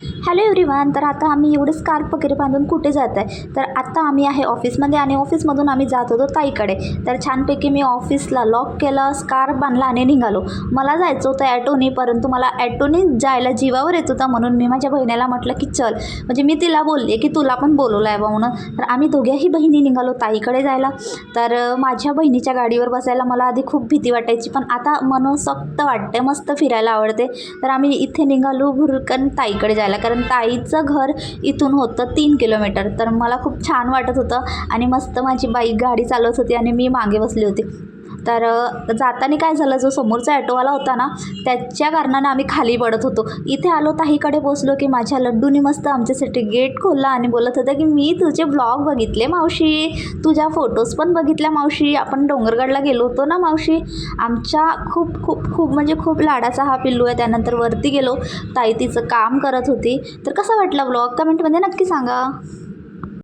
Hello everyone. तर आता आम्ही एवढे स्कार्फ वगैरे बांधून कुठे जात आहे, तर आता आम्ही आहे ऑफिसमध्ये आणि ऑफिसमधून आम्ही जात होतो ताईकडे. तर छानपैकी मी ऑफिसला लॉक केलं, स्कार्फ बांधला आणि निघालो. मला जायचं होतं ॲटोनी, परंतु मला ॲटोनी जायला जीवावर येत होता, म्हणून मी माझ्या बहिणीला म्हटलं की चल, म्हणजे मी तिला बोलले की तुला पण बोलवलं आहे बा म्हणून. तर आम्ही दोघ्याही बहिणी निघालो ताईकडे जायला. तर माझ्या बहिणीच्या गाडीवर बसायला मला आधी खूप भीती वाटायची, पण आता मनसोक्त वाटते, मस्त फिरायला आवडते. तर आम्ही इथे निघालो भुरकन ताईकडे जायला, कारण ताईचं घर इथून होतं 3 किलोमीटर. तर मला खूप छान वाटत होतं आणि मस्त माझी बाई गाडी चालवत होती आणि मी मागे बसली होती. तर जाताना काय झालं, जो समोरचा ॲटोवाला होता ना, त्याच्या कारणानं आम्ही खाली पडत होतो. इथे आलो, ताईकडे पोचलो की माझ्या लड्डूनी मस्त आमच्यासाठी गेट खोलला आणि बोलत होता की मी तुझे ब्लॉग बघितले मावशी, तुझ्या फोटोज पण बघितल्या मावशी, आपण डोंगरगडला गेलो होतो ना मावशी. आमच्या खूप खूप खूप म्हणजे खूप लाडाचा हा पिल्लू आहे. त्यानंतर वरती गेलो, ताई तिचं काम करत होती. तर कसा वाटला ब्लॉग कमेंटमध्ये नक्की सांगा.